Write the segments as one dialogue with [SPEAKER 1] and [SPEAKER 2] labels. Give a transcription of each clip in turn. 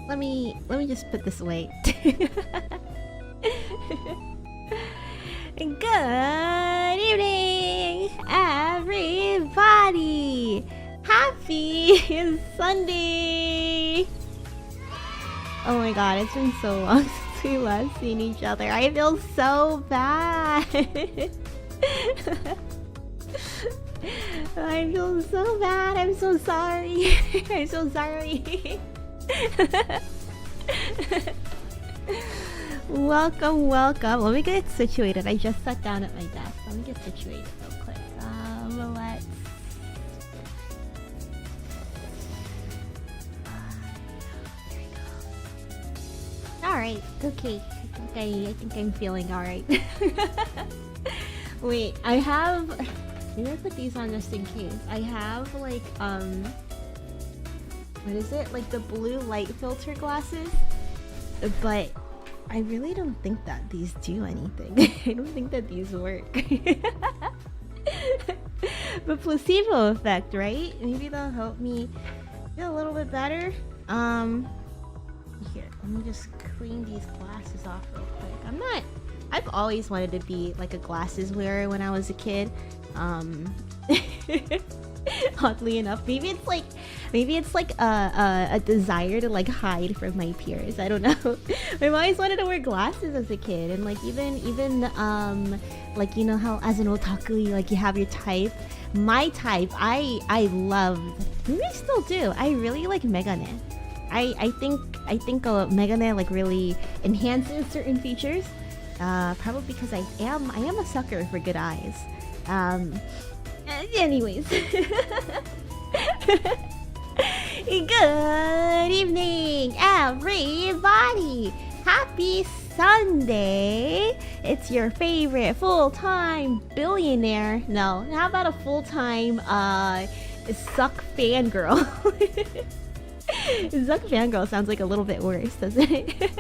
[SPEAKER 1] let me just put this away. Good evening, everybody! Happy Sunday! Oh my god, it's been so long since we last seen each other. I feel so bad. I feel so bad. I'm so sorry. I'm so sorry. Welcome, welcome. Let me get situated. I just sat down at my desk. Let me get situated real quick. Let's... There we go. Alright, okay. I think I'm feeling alright. Wait, I have... Maybe I put these on just in case. I have like, what is it? Like the blue light filter glasses. But I really don't think that these do anything. I don't think that these work. But placebo effect, right? Maybe they'll help me feel a little bit better. Here, let me just clean these glasses off real quick. I've always wanted to be like a glasses wearer when I was a kid. Oddly enough, maybe it's like a desire to like hide from my peers. I don't know. I've always wanted to wear glasses as a kid, and like even like, you know how as an otaku you have your type. My type, I loved. Maybe I still do. I really like megane. I think a megane like really enhances certain features. Probably because I am a sucker for good eyes. Anyways. Good evening, everybody! Happy Sunday! It's your favorite full-time billionaire. No, how about a full-time suck fangirl? Suck fangirl sounds like a little bit worse, doesn't it?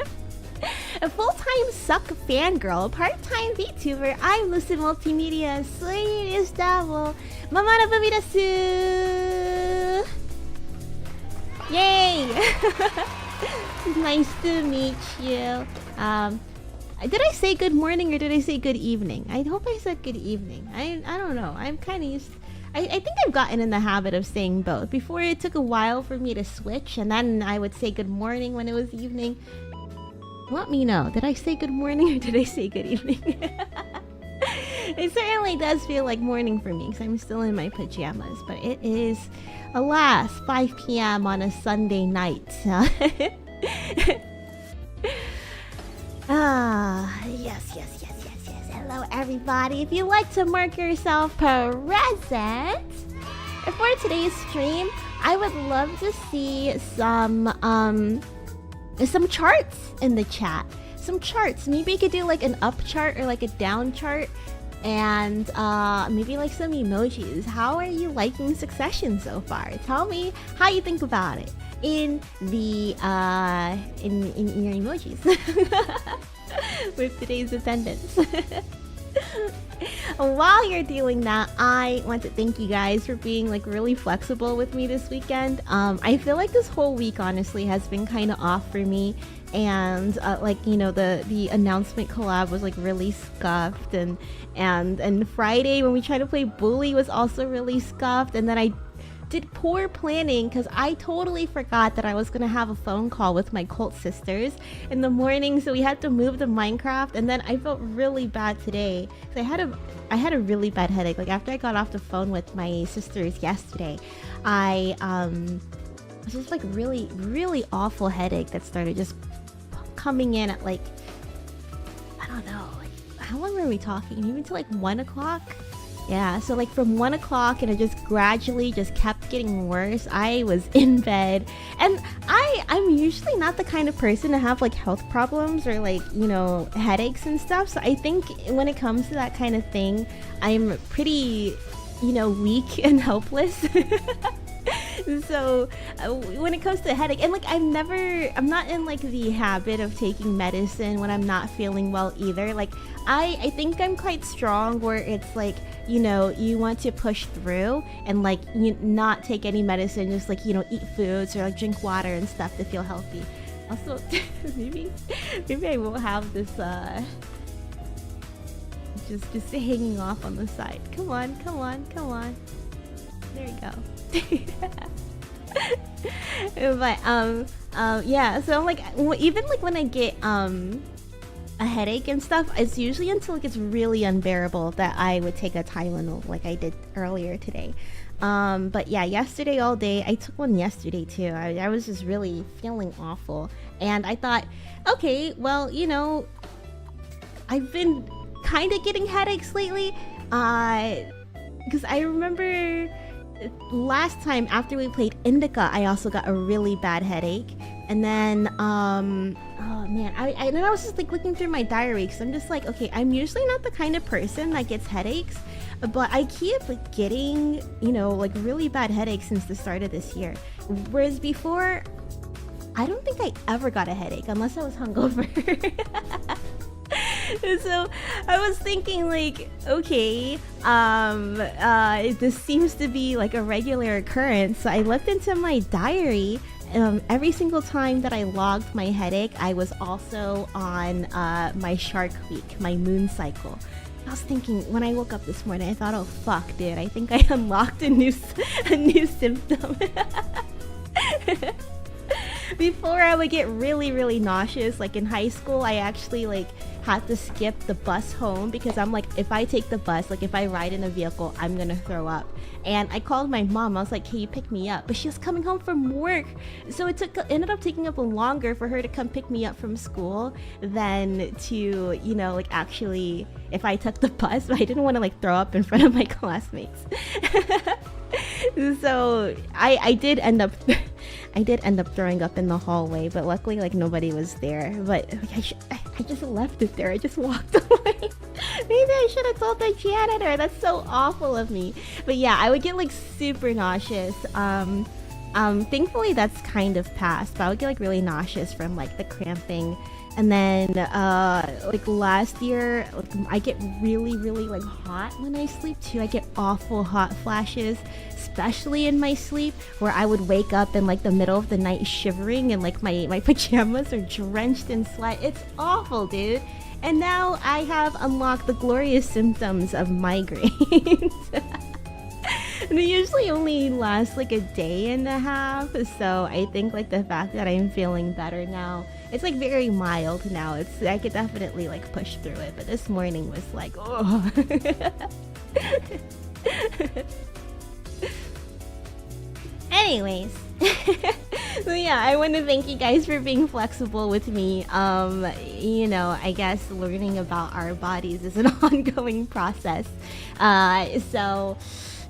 [SPEAKER 1] A full-time suck fangirl, part-time VTuber, I'm Lucid Multimedia, sweetest devil, Mamana Boomi DESU! Yay! Nice to meet you. Did I say good morning or did I say good evening? I hope I said good evening. I don't know. I'm kind of used... I think I've gotten in the habit of saying both. Before, it took a while for me to switch, and then I would say good morning when it was evening. Let me know. Did I say good morning or did I say good evening? It certainly does feel like morning for me because I'm still in my pajamas. But it is, alas, 5 p.m. on a Sunday night. Yes. Hello, everybody. If you'd like to mark yourself present for today's stream, I would love to see some charts in the chat. Some charts. Maybe you could do like an up chart or like a down chart, and maybe like some emojis. How are you liking Succession so far? Tell me how you think about it in the in your emojis with today's attendance. While you're doing that, I want to thank you guys for being like really flexible with me this weekend. I feel like this whole week honestly has been kind of off for me, and like, you know, the announcement collab was like really scuffed, and Friday when we tried to play Bully was also really scuffed, and then I did poor planning because I totally forgot that I was gonna have a phone call with my cult sisters in the morning, so we had to move to Minecraft, and then I felt really bad today. So I had a really bad headache. Like after I got off the phone with my sisters yesterday, I was just like really awful headache that started just coming in at like, I don't know, like how long were we talking? Maybe until like 1 o'clock? Yeah, so like from 1 o'clock, and it just gradually just kept getting worse. I was in bed, and I'm usually not the kind of person to have like health problems or like, you know, headaches and stuff. So I think when it comes to that kind of thing, I'm pretty, you know, weak and helpless. So when it comes to headache, and like I'm not in like the habit of taking medicine when I'm not feeling well either. Like I think I'm quite strong where it's like, you know, you want to push through and like not take any medicine, just like, you know, eat foods or like drink water and stuff to feel healthy. Also, maybe I won't have this just hanging off on the side. Come on. There you go. But yeah, so I'm like, even like when I get a headache and stuff, it's usually until it gets really unbearable that I would take a Tylenol like I did earlier today. But yeah, yesterday all day, I took one yesterday too. I was just really feeling awful, and I thought, okay, well, you know, I've been kind of getting headaches lately, because I remember last time after we played Indica, I also got a really bad headache. And then oh man, then I was just like looking through my diary, because I'm just like, okay, I'm usually not the kind of person that gets headaches, but I keep like getting, you know, like really bad headaches since the start of this year. Whereas before, I don't think I ever got a headache unless I was hungover. So I was thinking like, okay, this seems to be like a regular occurrence. So I looked into my diary. Every single time that I logged my headache, I was also on my shark week, my moon cycle. I was thinking, when I woke up this morning, I thought, oh fuck, dude, I think I unlocked a new symptom. Before, I would get really nauseous. Like in high school, I actually like had to skip the bus home because I'm like, if I take the bus, like if I ride in a vehicle, I'm gonna throw up. And I called my mom. I was like, "Can you pick me up?" But she was coming home from work, so it ended up taking up longer for her to come pick me up from school than to, you know, like actually if I took the bus. But I didn't want to like throw up in front of my classmates. So I did end up throwing up in the hallway, but luckily like nobody was there. But like, I just left it there. I just walked away. Maybe I should have told the janitor. That's so awful of me. But yeah, I would get like super nauseous. Thankfully that's kind of passed, but I would get like really nauseous from like the cramping. And then like last year, like, I get really like hot when I sleep too. I get awful hot flashes, especially in my sleep, where I would wake up in like the middle of the night shivering and like my pajamas are drenched in sweat. It's awful, dude. And now I have unlocked the glorious symptoms of migraines. And they usually only last like a day and a half, so I think like the fact that I'm feeling better now, it's like very mild now. I could definitely like push through it, but this morning was like, oh. Anyways, so yeah, I want to thank you guys for being flexible with me. You know, I guess learning about our bodies is an ongoing process. So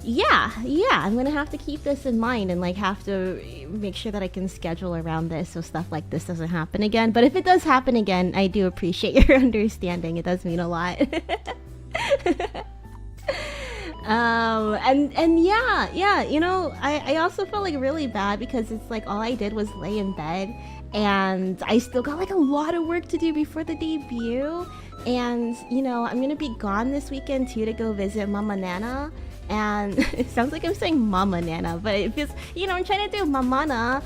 [SPEAKER 1] yeah, I'm gonna have to keep this in mind and like have to make sure that I can schedule around this so stuff like this doesn't happen again. But if it does happen again, I do appreciate your understanding. It does mean a lot. And yeah, you know, I also felt like really bad because it's like all I did was lay in bed, and I still got like a lot of work to do before the debut. And you know, I'm gonna be gone this weekend too to go visit Mama Nana. And it sounds like I'm saying Mama Nana, but it feels, you know, I'm trying to do Mamana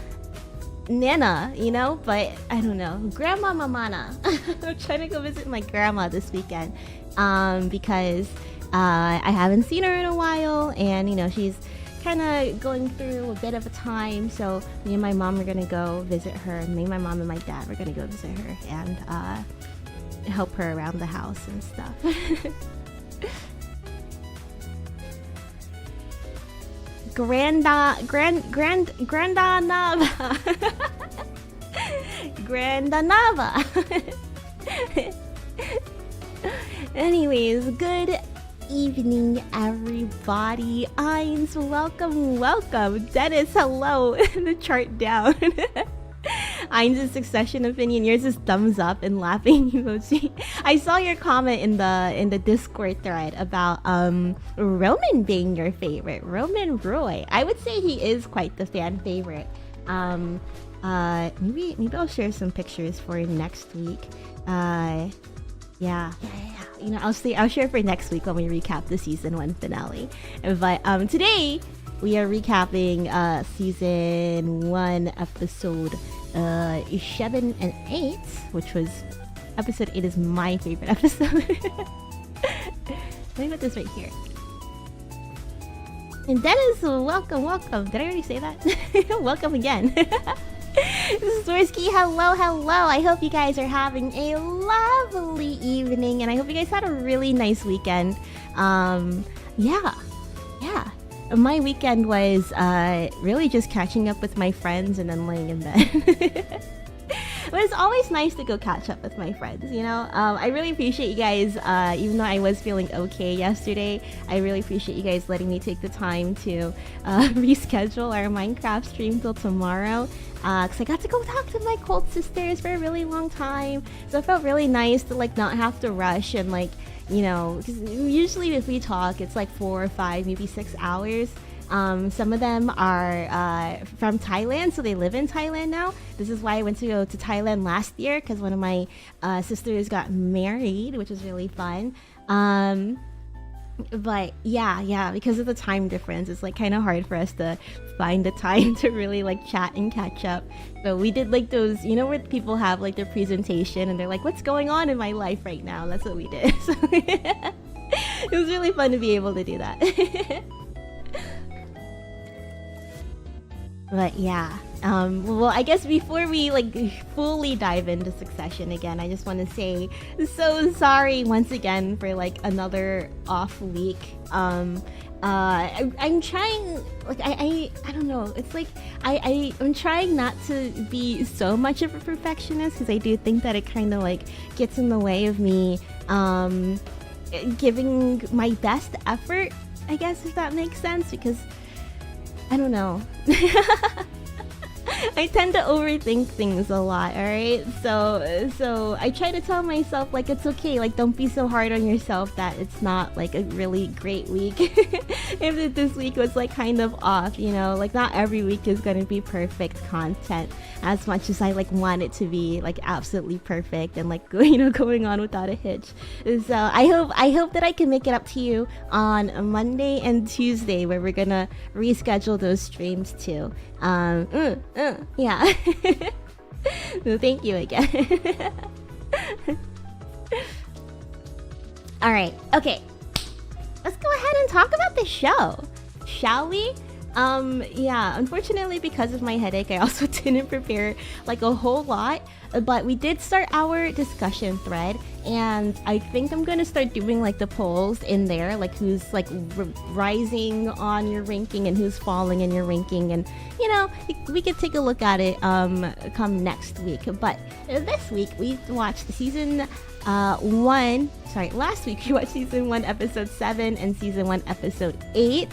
[SPEAKER 1] Nana, you know, but I don't know, Grandma Mamana. I'm trying to go visit my grandma this weekend, because I haven't seen her in a while, and you know, she's kind of going through a bit of a time, so me and my mom are gonna go visit her. Me, my mom, and my dad, we're gonna go visit her and help her around the house and stuff. Grandanava. Anyways, good evening, everybody. Eins, welcome. Dennis, hello. The chart down. Eins' succession opinion. Yours is thumbs up and laughing emoji. I saw your comment in the Discord thread about Roman being your favorite. Roman Roy. I would say he is quite the fan favorite. Maybe I'll share some pictures for next week. Yeah. You know, I'll share for next week when we recap the season 1 finale. But today we are recapping season 1, episode 7 and 8, which was episode 8 is my favorite episode. Let me put this right here. And Dennis, welcome. Did I already say that? Welcome again. This is Swirsky. Hello. I hope you guys are having a lovely evening, and I hope you guys had a really nice weekend. Yeah. My weekend was really just catching up with my friends and then laying in bed. But it's always nice to go catch up with my friends, you know? I really appreciate you guys, even though I was feeling okay yesterday, I really appreciate you guys letting me take the time to reschedule our Minecraft stream till tomorrow. Because I got to go talk to my cult sisters for a really long time. So it felt really nice to like not have to rush and like, you know, because usually if we talk, it's like 4 or 5, maybe 6 hours. Some of them are from Thailand, so they live in Thailand now. This is why I went to go to Thailand last year, because one of my sisters got married, which was really fun. But yeah, because of the time difference, it's like kind of hard for us to find the time to really like chat and catch up. But we did like those, you know, where people have like their presentation and they're like, what's going on in my life right now? That's what we did. So it was really fun to be able to do that. But yeah, well, I guess before we like fully dive into Succession again, I just want to say so sorry once again for like another off week. I'm trying, like I don't know, it's like I'm trying not to be so much of a perfectionist, because I do think that it kind of like gets in the way of me giving my best effort, I guess, if that makes sense, because I don't know. I tend to overthink things a lot, alright? So I try to tell myself, like, it's okay, like, don't be so hard on yourself that it's not, like, a really great week. If this week was, like, kind of off, you know? Like, not every week is gonna be perfect content as much as I, like, want it to be, like, absolutely perfect and, like, you know, going on without a hitch. So I hope that I can make it up to you on Monday and Tuesday, where we're gonna reschedule those streams too. Yeah. So thank you again. Alright, okay. Let's go ahead and talk about the show, shall we? Yeah, unfortunately, because of my headache, I also didn't prepare like a whole lot, but we did start our discussion thread, and I think I'm gonna start doing like the polls in there, like who's like rising on your ranking and who's falling in your ranking, and you know, we could take a look at it come next week. But this week we watched season 1, sorry, last week we watched season 1 episode 7 and season 1 episode 8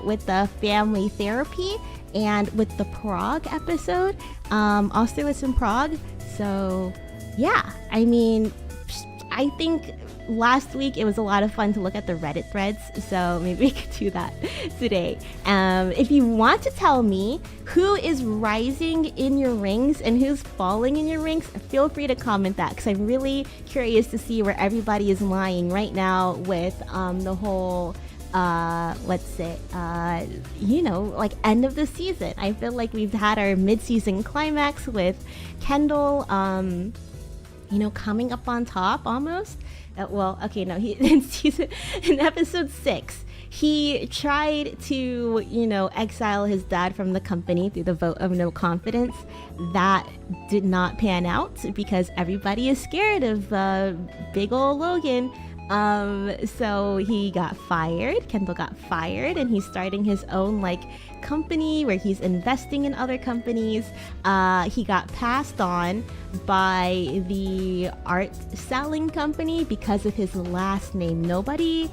[SPEAKER 1] with the family therapy and with the Prague episode. Also it's in Prague, so yeah, I mean, I think last week it was a lot of fun to look at the Reddit threads, so maybe we could do that today. If you want to tell me who is rising in your ranks and who's falling in your ranks, feel free to comment that, because I'm really curious to see where everybody is lying right now with the whole let's say you know, like end of the season. I feel like we've had our mid-season climax with Kendall you know, coming up on top almost. Well, okay, no, he in episode 6 he tried to, you know, exile his dad from the company through the vote of no confidence. That did not pan out because everybody is scared of big ol' Logan. So he got fired, Kendall got fired, and he's starting his own like company where he's investing in other companies. He got passed on by the art selling company because of his last name. Nobody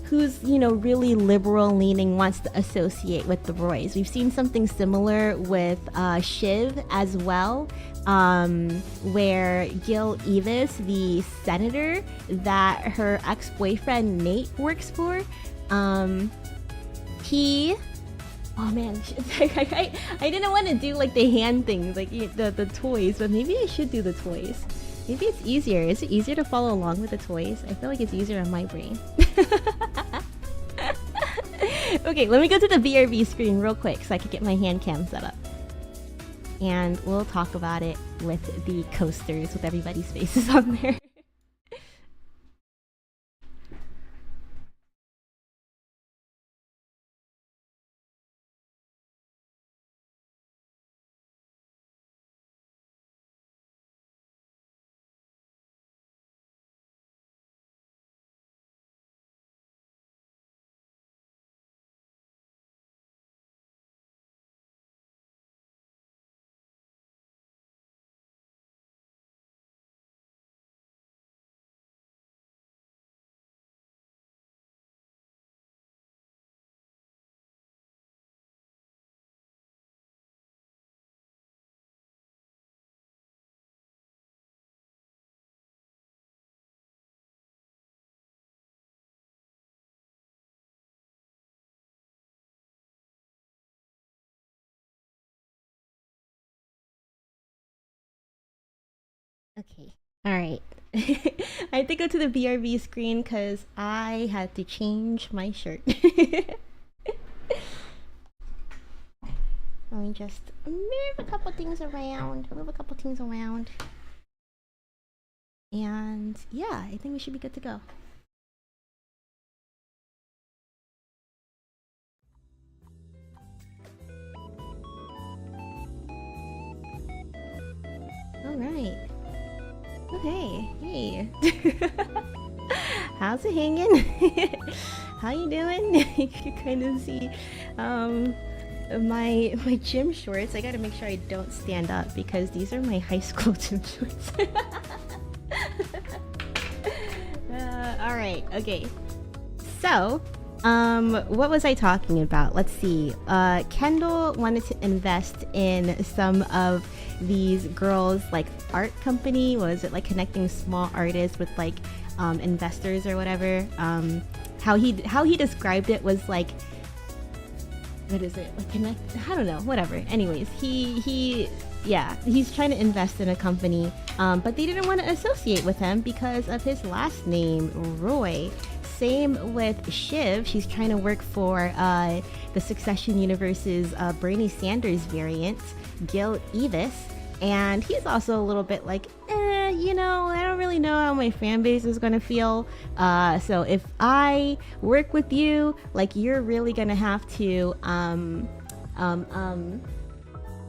[SPEAKER 1] who's, you know, really liberal leaning wants to associate with the Roys. We've seen something similar with Shiv as well, where Gil Evis, the senator that her ex-boyfriend Nate works for, he, oh man, I didn't want to do like the hand things, like the toys, but maybe I should do the toys. Maybe it's easier. Is it easier to follow along with the toys? I feel like it's easier on my brain. Okay, let me go to the VRV screen real quick so I can get my hand cam set up. And we'll talk about it with the coasters with everybody's faces on there. Okay. Alright. I had to go to the BRB screen because I had to change my shirt. Let me just move a couple things around. And yeah, I think we should be good to go. Alright. Okay, hey. How's it hanging? How you doing? You can kind of see my gym shorts. I gotta make sure I don't stand up because these are my high school gym shorts. Alright, okay. So, what was I talking about? Let's see. Kendall wanted to invest in some of these girls' like art company. Was it like connecting small artists with like investors or whatever? How he described it was like, what is it, like connect, I don't know, whatever. Anyways, he's trying to invest in a company, but they didn't want to associate with him because of his last name, Roy. Same with Shiv. She's trying to work for the Succession Universe's Bernie Sanders variant, Gil Evis, and he's also a little bit like, you know, I don't really know how my fan base is gonna feel. So if I work with you, like, you're really gonna have to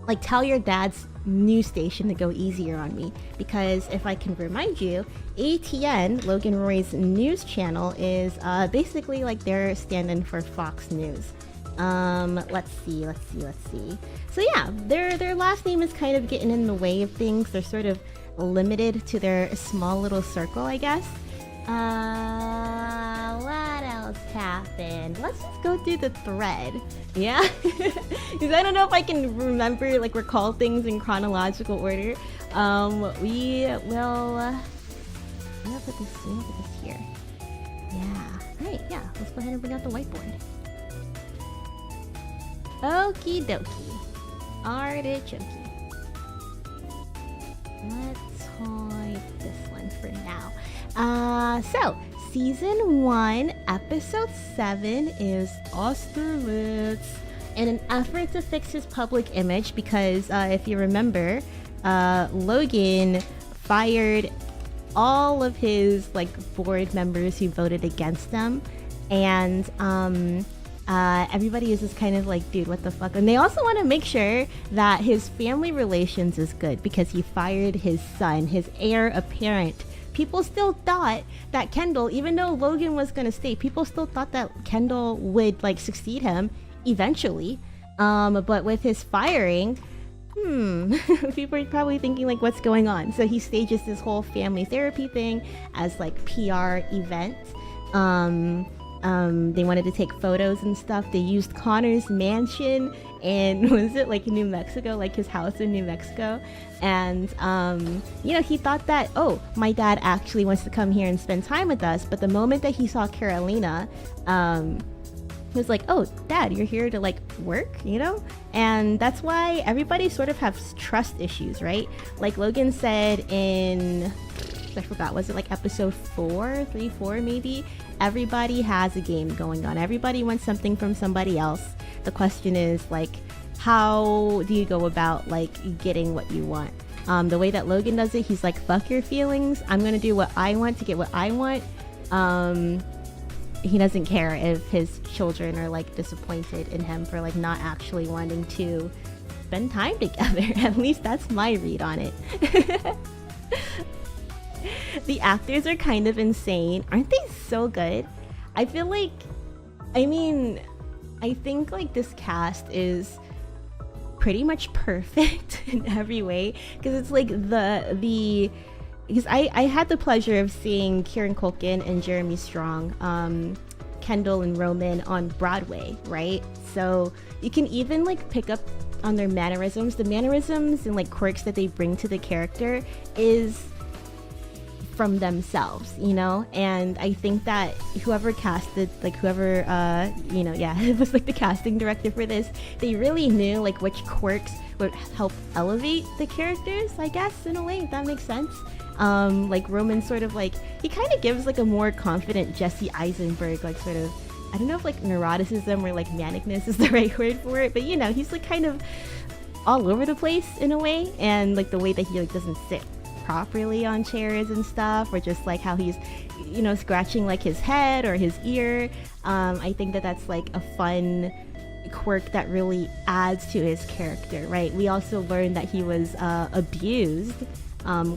[SPEAKER 1] like tell your dad's news station to go easier on me, because if I can remind you, ATN, Logan Roy's news channel, is basically like their stand-in for Fox News. Let's see. So yeah, their last name is kind of getting in the way of things. They're sort of limited to their small little circle, I guess. What else happened? Let's just go through the thread. Yeah, because I don't know if I can remember, like, recall things in chronological order. We'll put this here. Yeah. Alright, yeah. Let's go ahead and bring out the whiteboard. Okie dokie. Artichoke. Let's type this one for now. So Season 1, Episode 7 is Austerlitz. In an effort to fix his public image, because if you remember, Logan fired all of his like board members who voted against them, and everybody is just kind of like, dude, what the fuck? And they also want to make sure that his family relations is good because he fired his son, his heir apparent. People still thought that Kendall, even though Logan was gonna stay, people still thought that Kendall would like succeed him eventually. But with his firing, people are probably thinking like, what's going on? So he stages this whole family therapy thing as like PR event. They wanted to take photos and stuff. They used Connor's mansion in, was it like New Mexico, like his house in New Mexico? And, you know, he thought that, oh, my dad actually wants to come here and spend time with us. But the moment that he saw Carolina, he was like, oh, Dad, you're here to like work, you know? And that's why everybody sort of has trust issues, right? Like Logan said in, I forgot, was it like episode 4 maybe, everybody has a game going on. Everybody wants something from somebody else. The question is, like, how do you go about, like, getting what you want? The way that Logan does it, he's like, fuck your feelings. I'm gonna do what I want to get what I want. He doesn't care if his children are, like, disappointed in him for, like, not actually wanting to spend time together. At least that's my read on it. The actors are kind of insane. Aren't they so good? I feel like, I mean, I think, like, this cast is pretty much perfect in every way, because it's like because I had the pleasure of seeing Kieran Culkin and Jeremy Strong, Kendall and Roman on Broadway, right? So you can even, like, pick up on their mannerisms. The mannerisms and, like, quirks that they bring to the character is from themselves, you know? And I think that whoever casted, like, whoever it was like the casting director for this, they really knew, like, which quirks would help elevate the characters, I guess, in a way, if that makes sense. Like, Roman sort of, like, he kind of gives, like, a more confident Jesse Eisenberg, like, sort of, I don't know if, like, neuroticism or, like, manicness is the right word for it, but, you know, he's, like, kind of all over the place in a way, and, like, the way that he, like, doesn't sit properly on chairs and stuff, or just, like, how he's, you know, scratching, like, his head or his ear. I think that that's, like, a fun quirk that really adds to his character, right? We also learned that he was abused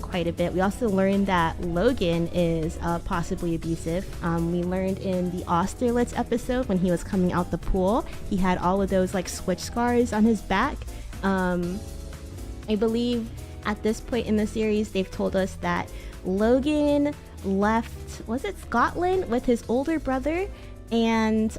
[SPEAKER 1] quite a bit. We also learned that Logan is possibly abusive. We learned in the Austerlitz episode, when he was coming out the pool, he had all of those, like, switch scars on his back. I believe at this point in the series, they've told us that Logan left, was it Scotland, with his older brother, and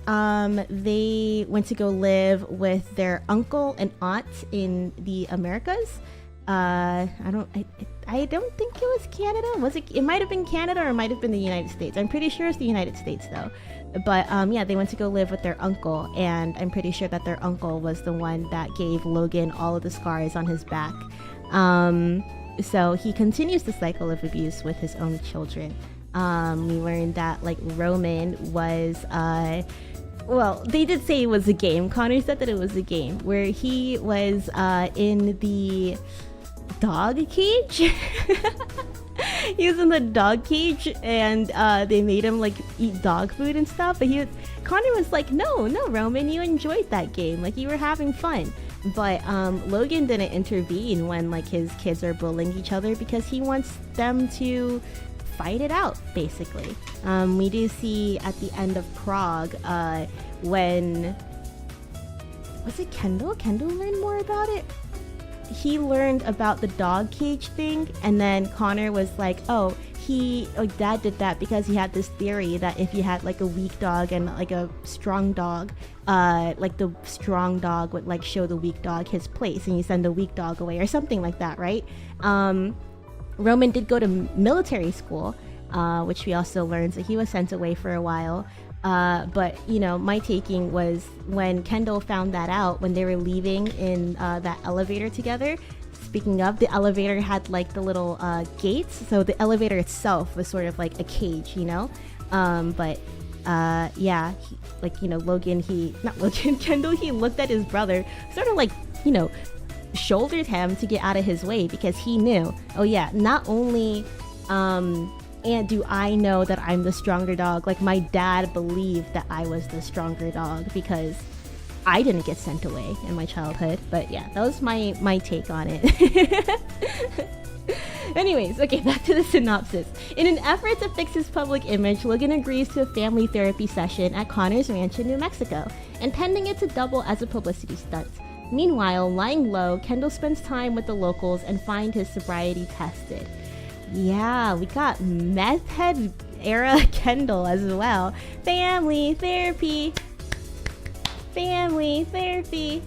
[SPEAKER 1] they went to go live with their uncle and aunt in the Americas. I don't think it was Canada. Was it? It might have been Canada, or it might have been the United States. I'm pretty sure it's the United States though. But yeah, they went to go live with their uncle, and I'm pretty sure that their uncle was the one that gave Logan all of the scars on his back. So he continues the cycle of abuse with his own children. We learned that, like, Roman was, well, they did say it was a game. Connor said that it was a game where he was in the dog cage. He was in the dog cage, and they made him, like, eat dog food and stuff. But Connor was like, no, Roman, you enjoyed that game. Like, you were having fun. But Logan didn't intervene when, like, his kids are bullying each other, because he wants them to fight it out, basically. We do see at the end of Prague, when, was it Kendall? Kendall learned more about it? He learned about the dog cage thing, and then Connor was like, oh, Dad did that because he had this theory that if you had, like, a weak dog and, like, a strong dog, like, the strong dog would, like, show the weak dog his place, and you send the weak dog away, or something like that, right? Roman did go to military school, which we also learned, so he was sent away for a while. But, you know, my taking was when Kendall found that out, when they were leaving in that elevator together. Speaking of, the elevator had, like, the little gates, so the elevator itself was sort of like a cage, you know? Yeah, like, you know, Kendall, he looked at his brother, sort of, like, you know, shouldered him to get out of his way, because he knew, oh yeah, not only and do I know that I'm the stronger dog, like, my dad believed that I was the stronger dog because I didn't get sent away in my childhood. But yeah, that was my take on it. Anyways, okay, back to the synopsis. In an effort to fix his public image, Logan agrees to a family therapy session at Connor's ranch in New Mexico, intending it to double as a publicity stunt. Meanwhile, lying low, Kendall spends time with the locals and finds his sobriety tested. Yeah, we got meth head era Kendall as well. Family therapy. Family therapy.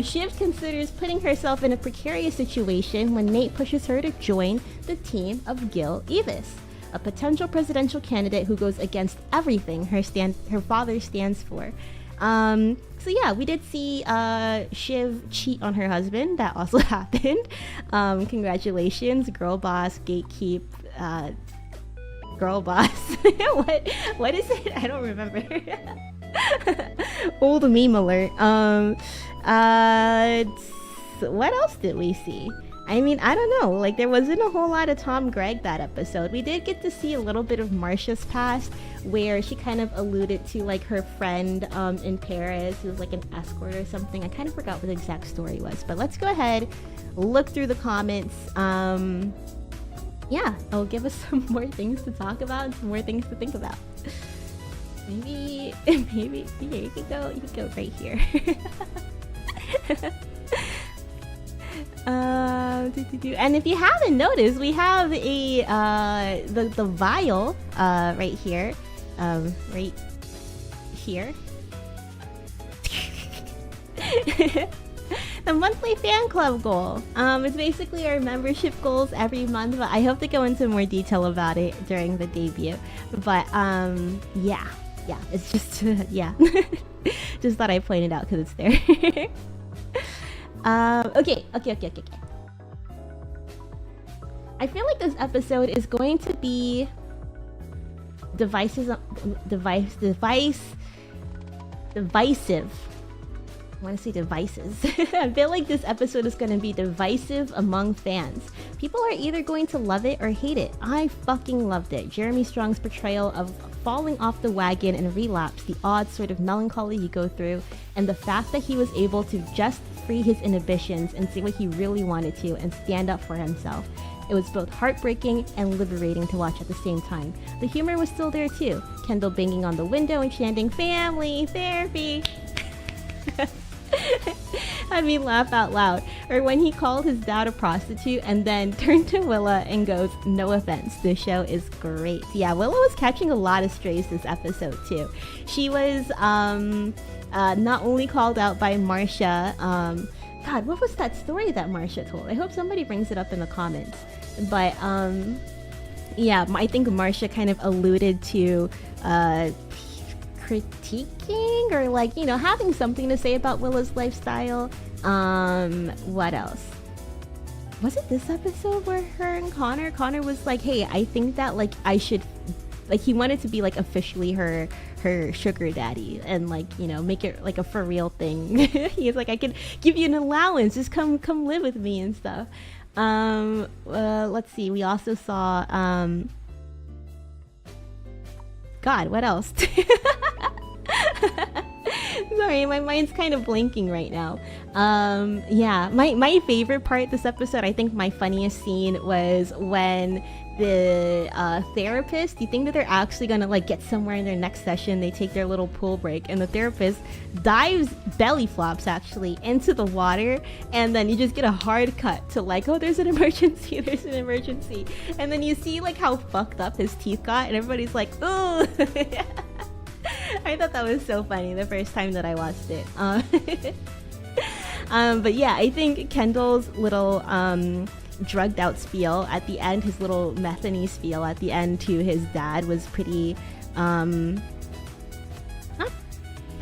[SPEAKER 1] Shiv considers putting herself in a precarious situation when Nate pushes her to join the team of Gil Evis, a potential presidential candidate who goes against everything her father stands for. So yeah, we did see Shiv cheat on her husband. That also happened. Congratulations, girl boss, gatekeep, Girl boss. What is it? I don't remember. Old meme alert. What else did we see? I mean, I don't know. Like, there wasn't a whole lot of Tom Gregg that episode. We did get to see a little bit of Marcia's past, where she kind of alluded to, like, her friend in Paris who was, like, an escort or something. I kind of forgot what the exact story was. But let's go ahead, look through the comments. Yeah, it'll give us some more things to talk about and some more things to think about. Maybe, here, you can go right here. And if you haven't noticed, we have a the vial right here, right here. The monthly fan club goal. It's basically our membership goals every month, but I hope to go into more detail about it during the debut. But yeah, it's just yeah. Just thought I'd point it out because it's there. Okay. I feel like this episode is going to be divisive. I want to say devices. I feel like this episode is going to be divisive among fans. People are either going to love it or hate it. I fucking loved it. Jeremy Strong's portrayal of falling off the wagon and relapse, the odd sort of melancholy you go through, and the fact that he was able to just free his inhibitions and say what he really wanted to and stand up for himself. It was both heartbreaking and liberating to watch at the same time. The humor was still there too. Kendall banging on the window and chanting, "Family, therapy." Had me laugh out loud. Or when he called his dad a prostitute and then turned to Willa and goes, "No offense, this show is great." Yeah, Willa was catching a lot of strays this episode too. She was not only called out by Marcia. God, what was that story that Marcia told? I hope somebody brings it up in the comments. But yeah, I think Marcia kind of alluded to critiquing or, like, you know, having something to say about Willa's lifestyle. What else? Was it this episode where her and Connor was like, "Hey, I think that, like, I should," like, he wanted to be, like, officially her sugar daddy and, like, you know, make it like a for real thing. He's like, "I could give you an allowance, just come live with me and stuff." Let's see, we also saw God, what else? Sorry, my mind's kind of blinking right now. Yeah, my favorite part this episode, I think my funniest scene was when the therapist, you think that they're actually gonna, like, get somewhere in their next session, they take their little pool break, and the therapist dives, belly flops actually, into the water, and then you just get a hard cut to, like, "Oh, there's an emergency, and then you see, like, how fucked up his teeth got, and everybody's like, "Ooh." I thought that was so funny the first time that I watched it. But yeah, I think Kendall's little drugged out spiel at the end, his little methany spiel at the end to his dad was pretty I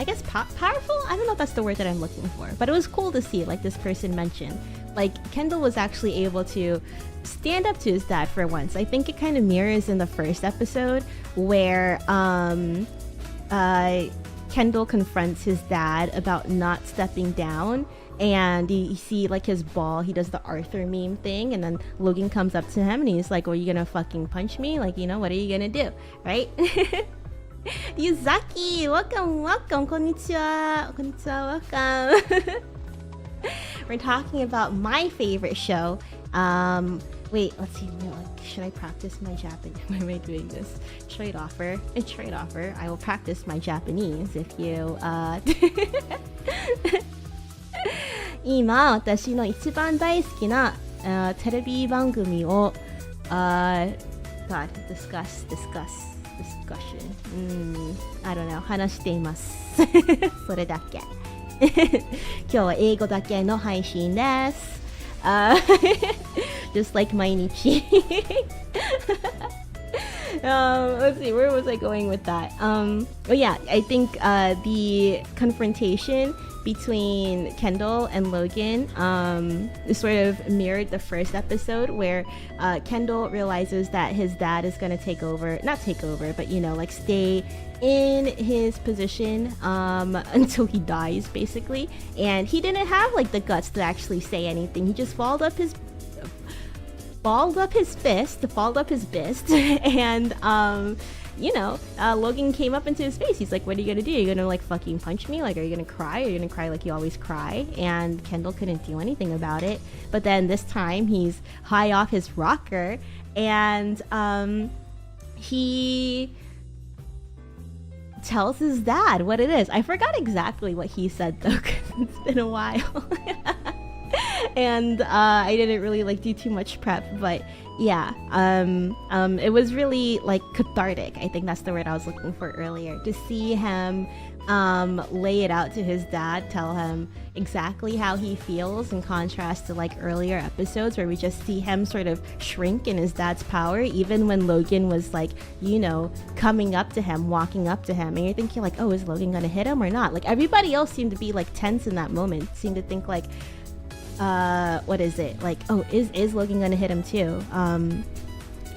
[SPEAKER 1] guess powerful? I don't know if that's the word that I'm looking for, but it was cool to see, like this person mentioned, like Kendall was actually able to stand up to his dad for once. I think it kind of mirrors in the first episode where Kendall confronts his dad about not stepping down, and you see, like, his ball, he does the Arthur meme thing, and then Logan comes up to him and he's like, "Well, you gonna fucking punch me? Like, you know, what are you gonna do?" Right? Yuzaki, welcome, konnichiwa, welcome. We're talking about my favorite show. Wait, let's see. Should I practice my Japanese? Why am I doing this? Trade offer. I will practice my Japanese if you. 今私の一番大好きなテレビ番組を God discussion I don't know 話しています。それだけ。今日は英語だけの配信です。Just like 毎日。Let's see, where was I going with that? Oh yeah, I think the confrontation between Kendall and Logan sort of mirrored the first episode, where Kendall realizes that his dad is going to take over, not take over, but you know, like stay in his position until he dies, basically. And he didn't have like the guts to actually say anything. He just balled up his fist and you know, Logan came up into his face. He's like, what are you gonna do? You're gonna like fucking punch me? Like, are you gonna cry? Are you gonna cry like you always cry? And Kendall couldn't do anything about it. But then this time he's high off his rocker, and he tells his dad what it is. I forgot exactly what he said though, because it's been a while. And I didn't really like do too much prep, but yeah, it was really like cathartic. I think that's the word I was looking for earlier, to see him lay it out to his dad, tell him exactly how he feels, in contrast to like earlier episodes where we just see him sort of shrink in his dad's power, even when Logan was like, you know, coming up to him, walking up to him, and you're thinking like, oh, is Logan gonna hit him or not? Like, everybody else seemed to be like tense in that moment, seemed to think like, what is it, like, oh, is Logan gonna hit him too?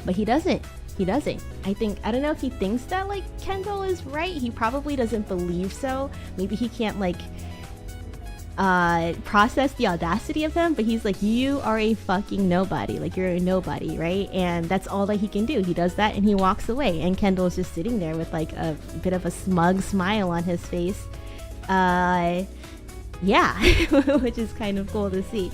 [SPEAKER 1] But he doesn't. I don't know if he thinks that like Kendall is right. He probably doesn't believe so. Maybe he can't like process the audacity of him, but he's like, you are a fucking nobody, like you're a nobody, right? And that's all that he can do. He does that and he walks away, and Kendall's just sitting there with like a bit of a smug smile on his face. Yeah, which is kind of cool to see.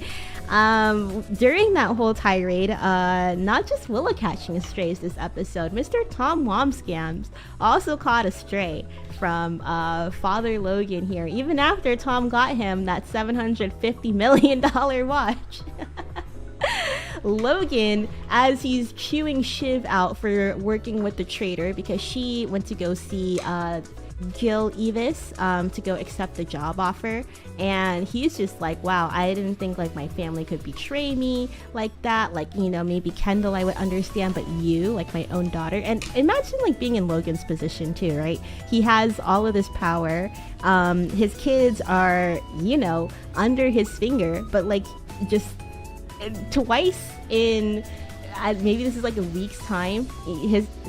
[SPEAKER 1] During that whole tirade, not just Willow catching strays this episode, Mr. Tom Womscams also caught a stray from Father Logan here, even after Tom got him that $750 million watch. Logan, as he's chewing Shiv out for working with the traitor because she went to go see Gil Evis to go accept the job offer, and he's just like, wow, I didn't think like my family could betray me like that, like, you know, maybe Kendall I would understand, but you, like my own daughter. And imagine like being in Logan's position too, right? He has all of this power, his kids are, you know, under his finger, but like just twice in maybe this is like a week's time,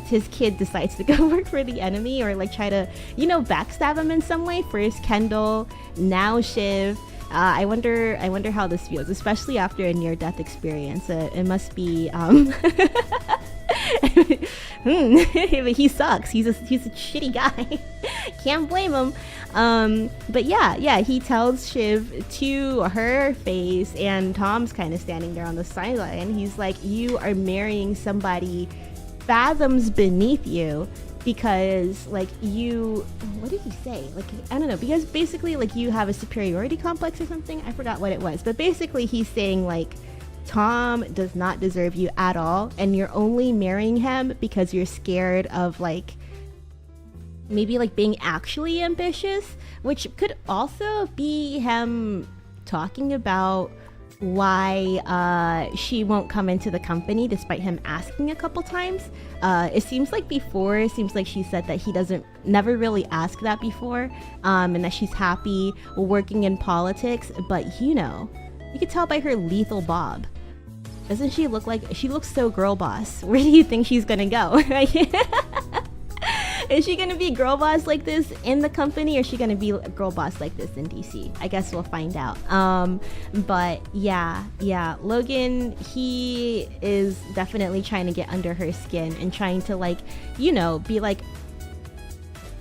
[SPEAKER 1] his kid decides to go work for the enemy, or like try to, you know, backstab him in some way. First Kendall, now Shiv. I wonder how this feels, especially after a near-death experience. It must be he sucks. He's a shitty guy. Can't blame him. But yeah, he tells Shiv to her face, and Tom's kind of standing there on the sideline. He's like, you are marrying somebody fathoms beneath you, because like you, what did he say? Like, I don't know, because basically like you have a superiority complex or something. I forgot what it was, but basically he's saying like, Tom does not deserve you at all, and you're only marrying him because you're scared of like maybe like being actually ambitious, which could also be him talking about why she won't come into the company despite him asking a couple times. It seems like she said that he never really asked that before, and that she's happy working in politics, but you know, you could tell by her lethal bob. Doesn't she look like, she looks so girl boss? Where do you think she's gonna go? Is she gonna be girl boss like this in the company, or is she gonna be girl boss like this in DC? I guess we'll find out. But yeah, Logan, he is definitely trying to get under her skin and trying to like, you know, be like,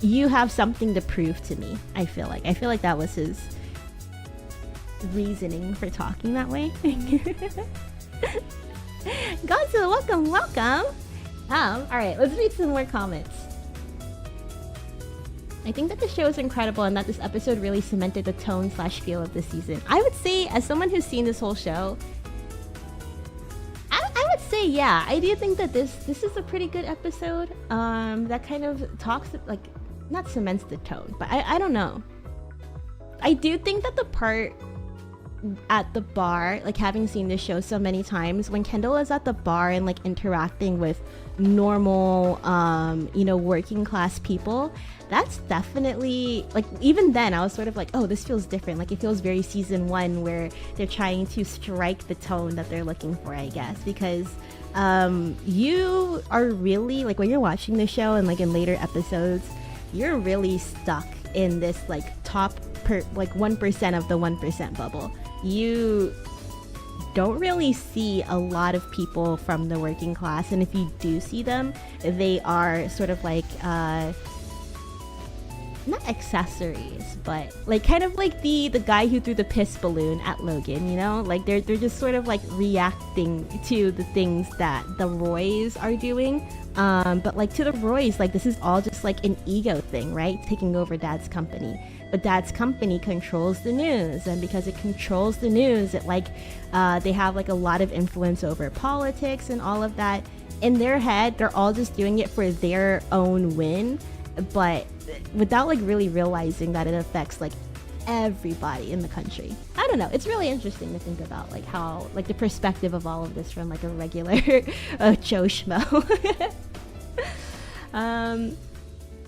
[SPEAKER 1] you have something to prove to me. I feel like that was his reasoning for talking that way. Godzilla, welcome. All right, let's read some more comments. I think that the show is incredible, and that this episode really cemented the tone/feel of the season. I would say, as someone who's seen this whole show, I would say, yeah, I do think that this is a pretty good episode. That kind of talks, like, not cements the tone, but I don't know. I do think that the part at the bar, like having seen this show so many times, when Kendall is at the bar and like interacting with normal working class people, that's definitely like, even then I was sort of like, oh, this feels different. Like it feels very season 1 where they're trying to strike the tone that they're looking for, I guess, because you are really like, when you're watching the show and like in later episodes, you're really stuck in this like top 1% of the 1% bubble. You don't really see a lot of people from the working class, and if you do see them, they are sort of like not accessories, but like kind of like the guy who threw the piss balloon at Logan, you know, like they're just sort of like reacting to the things that the Roys are doing, but like to the Roys, like this is all just like an ego thing, right? Taking over Dad's company. But Dad's company controls the news, and because it controls the news, it like they have like a lot of influence over politics and all of that. In their head, they're all just doing it for their own win, but without like really realizing that it affects like everybody in the country. I don't know, it's really interesting to think about like how like the perspective of all of this from like a regular Joe Schmo.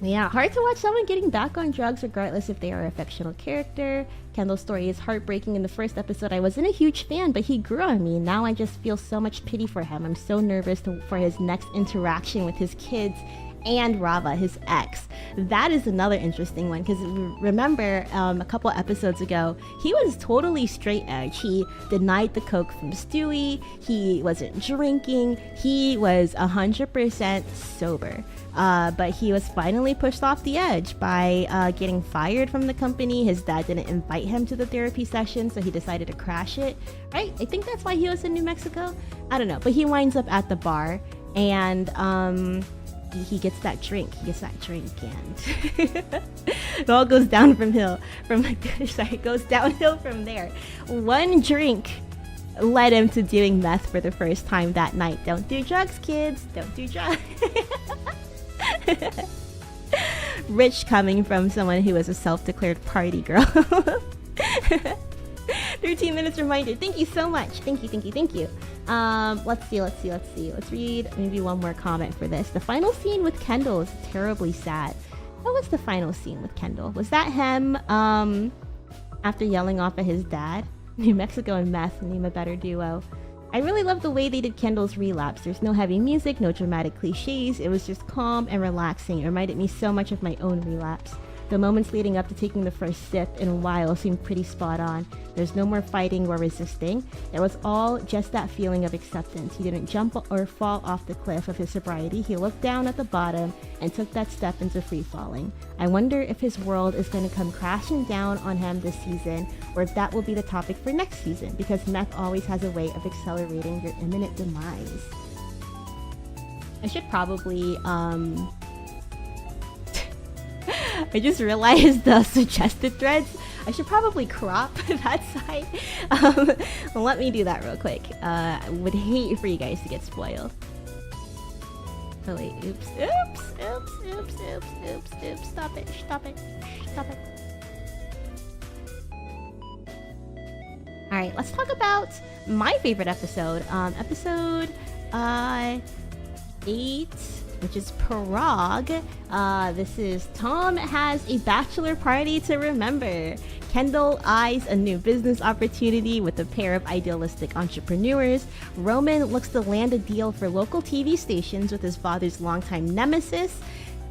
[SPEAKER 1] Yeah, hard to watch someone getting back on drugs regardless if they are a fictional character. Kendall's story is heartbreaking. In the first episode, I wasn't a huge fan, but he grew on me. Now I just feel so much pity for him. I'm so nervous for his next interaction with his kids and Rava, his ex. That is another interesting one, because remember a couple episodes ago, he was totally straight edge. He denied the coke from Stewie, he wasn't drinking, he was 100% sober. But he was finally pushed off the edge by getting fired from the company. His dad didn't invite him to the therapy session, so he decided to crash it, right? I think that's why he was in New Mexico. I don't know, but he winds up at the bar, and he gets that drink, and it all goes downhill from there. One drink led him to doing meth for the first time that night. Don't do drugs, kids, don't do drugs. Rich coming from someone who was a self-declared party girl. 13 minutes reminder. Thank you so much. Thank you. Let's read maybe one more comment for this. The final scene with Kendall is terribly sad. What was the final scene with Kendall? Was that him after yelling off at his dad? New Mexico and meth name a better duo. I really love the way they did Kendall's relapse. There's no heavy music, no dramatic cliches. It was just calm and relaxing. It reminded me so much of my own relapse. The moments leading up to taking the first sip in a while seemed pretty spot on. There's no more fighting or resisting. It was all just that feeling of acceptance. He didn't jump or fall off the cliff of his sobriety. He looked down at the bottom and took that step into free falling. I wonder if his world is going to come crashing down on him this season, or if that will be the topic for next season, because meth always has a way of accelerating your imminent demise. I should probably I just realized the suggested threads. I should probably crop that side. Let me do that real quick. I would hate for you guys to get spoiled. Oh wait, oops. Stop it. Alright, let's talk about my favorite episode. Episode 8, which is Prague. This is Tom has a bachelor party to remember. Kendall eyes a new business opportunity with a pair of idealistic entrepreneurs. Roman looks to land a deal for local TV stations with his father's longtime nemesis.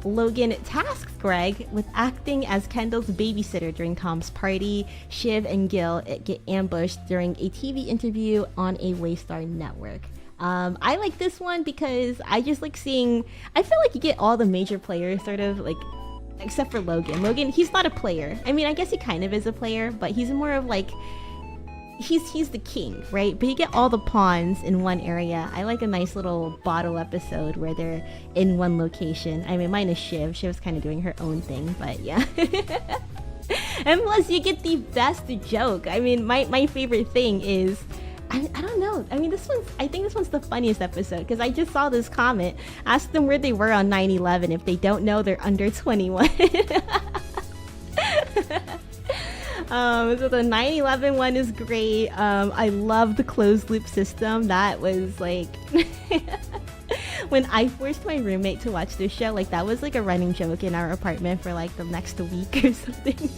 [SPEAKER 1] Logan tasks Greg with acting as Kendall's babysitter during Tom's party. Shiv and Gil get ambushed during a TV interview on a Waystar network. I like this one because I just like seeing, I feel like you get all the major players sort of like, except for Logan. Logan, he's not a player. I mean, I guess he kind of is a player, but he's more of like, he's the king, right? But you get all the pawns in one area. I like a nice little bottle episode where they're in one location. I mean, mine is Shiv. Shiv's kind of doing her own thing, but yeah. And plus you get the best joke. I mean, my favorite thing is, I don't know. I mean, I think this one's the funniest episode because I just saw this comment. Ask them where they were on 9/11. If they don't know, they're under 21. So the 9/11 one is great. I love the closed loop system. That was like when I forced my roommate to watch this show, like that was like a running joke in our apartment for like the next week or something.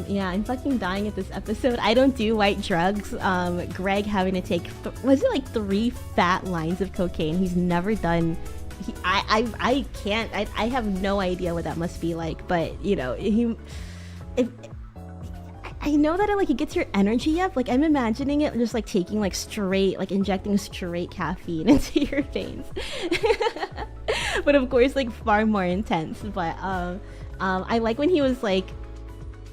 [SPEAKER 1] Yeah, I'm fucking dying at this episode. I don't do white drugs. Greg having to take was it like 3 fat lines of cocaine. He's never done. I can't. I have no idea what that must be like. But you know, I know that it gets your energy up. Like I'm imagining it just like taking like straight, like injecting straight caffeine into your veins. But of course, like far more intense. But I like when he was like,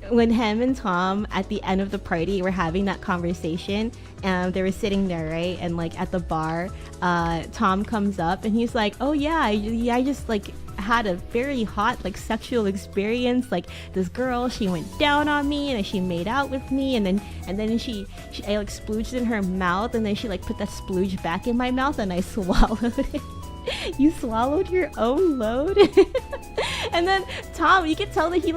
[SPEAKER 1] when him and Tom at the end of the party were having that conversation, and they were sitting there, right? And like at the bar, Tom comes up and he's like, "Oh yeah, I just like had a very hot like sexual experience. Like this girl, she went down on me and she made out with me, and then I like splooged in her mouth, and then she like put that splooge back in my mouth and I swallowed it." You swallowed your own load? And then Tom, you can tell that he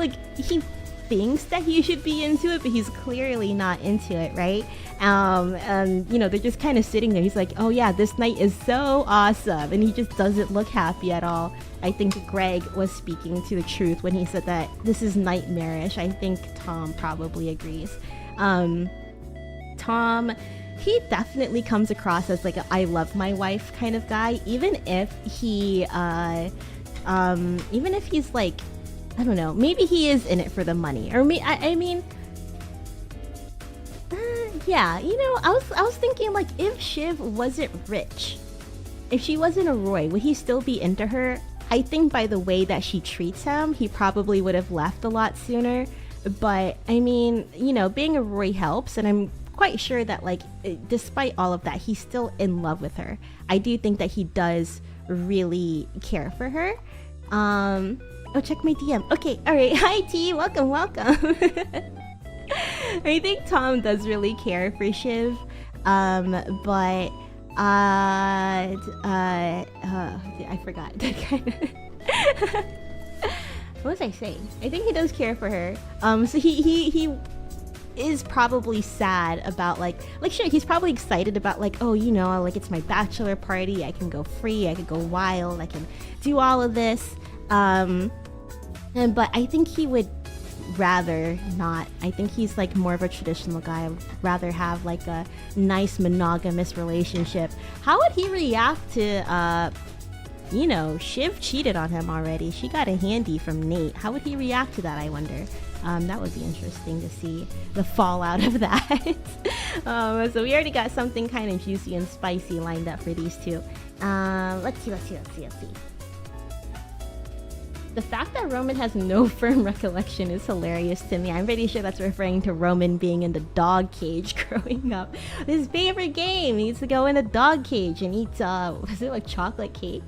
[SPEAKER 1] thinks that he should be into it, but he's clearly not into it, right? And you know, they're just kind of sitting there. He's like, "Oh yeah, this night is so awesome," and he just doesn't look happy at all. I think Greg was speaking to the truth when he said that this is nightmarish. I think Tom probably agrees. Tom, he definitely comes across as like a "I love my wife" kind of guy, even if he's like, I don't know, maybe he is in it for the money, or I mean, yeah, you know, I was thinking like if Shiv wasn't rich, if she wasn't a Roy, would he still be into her? I think by the way that she treats him, he probably would have left a lot sooner. But I mean, you know, being a Roy helps, and I'm quite sure that like despite all of that, he's still in love with her. I do think that he does really care for her. Oh, check my DM. Okay, alright. Hi T, welcome. I think Tom does really care for Shiv. But I forgot. What was I saying? I think he does care for her. So he is probably sad about like sure, he's probably excited about like, oh, you know, like it's my bachelor party, I can go free, I can go wild, I can do all of this. But I think he would rather not. I think he's like more of a traditional guy. I would rather have like a nice monogamous relationship. How would he react to you know, Shiv cheated on him already. She got a handy from Nate. How would he react to that, I wonder? That would be interesting to see the fallout of that. So we already got something kind of juicy and spicy lined up for these two. Let's see. The fact that Roman has no firm recollection is hilarious to me. I'm pretty sure that's referring to Roman being in the dog cage growing up. His favorite game, he needs to go in a dog cage and eat, was it like chocolate cake?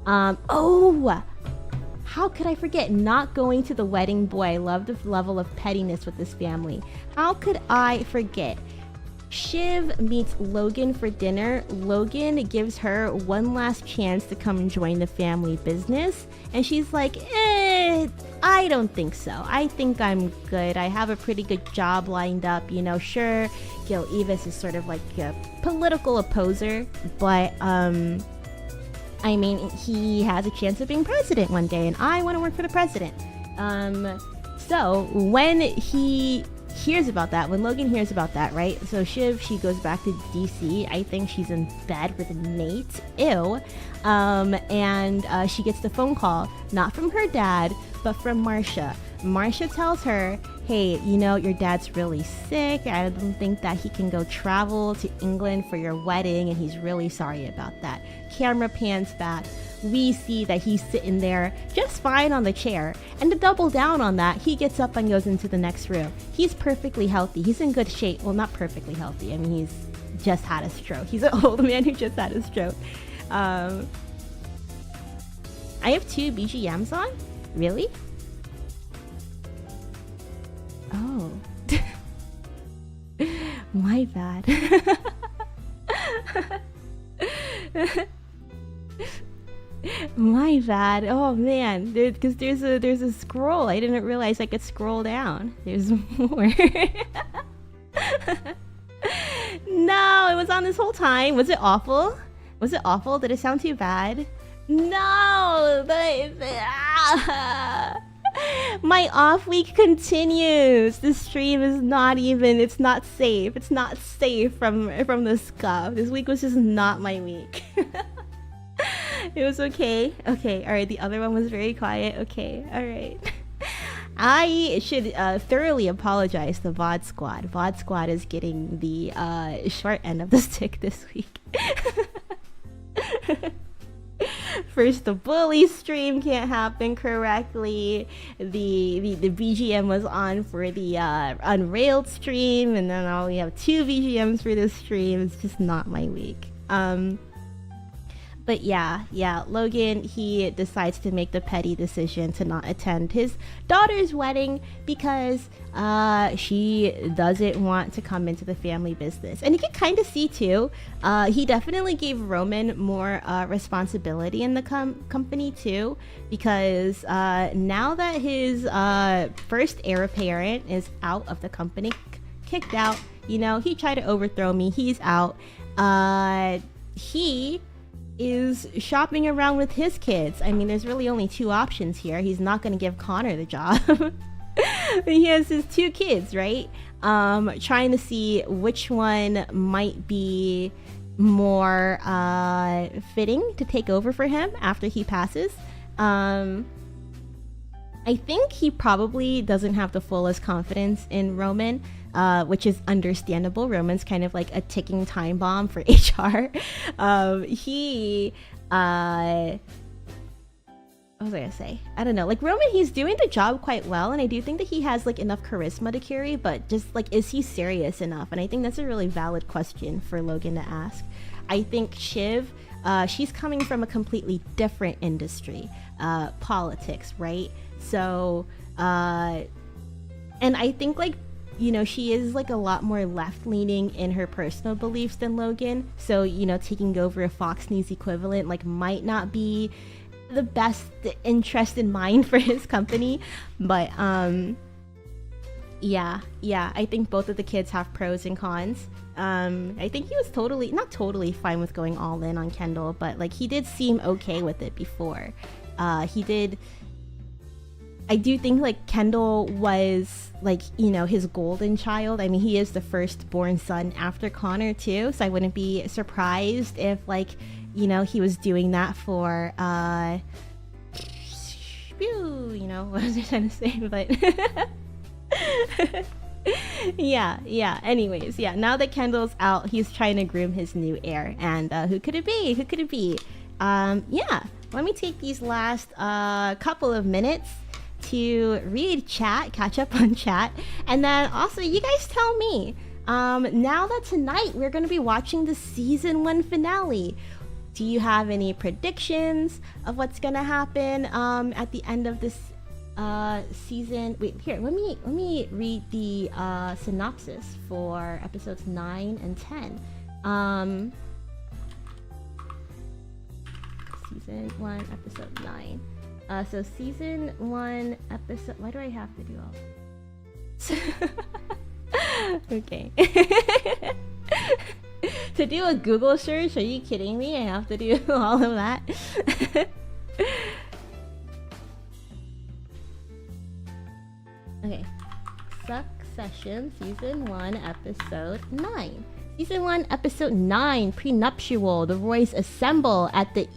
[SPEAKER 1] Oh! How could I forget not going to the wedding? Boy, I love the level of pettiness with this family. How could I forget? Shiv meets Logan for dinner. Logan gives her one last chance to come and join the family business. And she's like, I don't think so. I think I'm good. I have a pretty good job lined up. You know, sure, Gil Evis is sort of like a political opposer. But, I mean, he has a chance of being president one day. And I want to work for the president. So when he hears about that, when Logan hears about that, right? So Shiv, she goes back to DC. I think she's in bed with Nate. Ew. And she gets the phone call, not from her dad, but from Marcia. Marcia tells her, hey, you know, your dad's really sick. I don't think that he can go travel to England for your wedding, and he's really sorry about that. Camera pans back. We see that he's sitting there just fine on the chair. And to double down on that, he gets up and goes into the next room. He's perfectly healthy. He's in good shape. Well, not perfectly healthy. I mean, he's just had a stroke. He's an old man who just had a stroke. I have 2 BGMs on? Really? Oh. My bad. My really bad. Oh man, because there's a scroll. I didn't realize I could scroll down. There's more. No, it was on this whole time. Was it awful? Was it awful? Did it sound too bad? No, my off week continues. This stream is not even. It's not safe. It's not safe from the scuff. This week was just not my week. It was okay. Okay, all right. The other one was very quiet. Okay, all right. I should thoroughly apologize to VOD Squad. VOD Squad is getting the short end of the stick this week. First, the bully stream can't happen correctly. The BGM was on for the Unrailed stream, and then now we have 2 BGMs for this stream. It's just not my week. But yeah, Logan, he decides to make the petty decision to not attend his daughter's wedding because she doesn't want to come into the family business. And you can kind of see too, he definitely gave Roman more responsibility in the company too, because now that his first heir apparent is out of the company, kicked out, you know, he tried to overthrow me, he's out. He is shopping around with his kids. I mean, there's really only 2 options here. He's not going to give Connor the job. He has his 2 kids, right? Trying to see which one might be more fitting to take over for him after he passes. I think he probably doesn't have the fullest confidence in Roman, which is understandable. Roman's kind of like a ticking time bomb for HR. What was I gonna say? I don't know. Like Roman, he's doing the job quite well, and I do think that he has like enough charisma to carry, but just like, is he serious enough? And I think that's a really valid question for Logan to ask. I think Shiv, she's coming from a completely different industry, politics, right? So, and I think like, you know, she is like a lot more left-leaning in her personal beliefs than Logan. So, you know, taking over a Fox News equivalent like might not be the best interest in mind for his company. But yeah, I think both of the kids have pros and cons. I think he was not totally fine with going all in on Kendall, but like he did seem okay with it before. I do think like Kendall was like, you know, his golden child. I mean, he is the firstborn son after Connor too, so I wouldn't be surprised if like, you know, he was doing that for you know, what was I trying to say? But yeah, anyways, yeah, now that Kendall's out, he's trying to groom his new heir. And who could it be? Yeah, let me take these last couple of minutes to read chat, catch up on chat, and then also you guys tell me, now that tonight we're going to be watching the season 1 finale, do you have any predictions of what's going to happen at the end of this season? Wait, here, let me read the synopsis for episodes 9 and 10. Season 1, episode 9. So season 1 episode, why do I have to do all this? Okay. To do a Google search, are you kidding me? I have to do all of that. Okay. Succession, season 1, episode 9. Season 1, episode 9, Prenuptial. The Roys assemble at the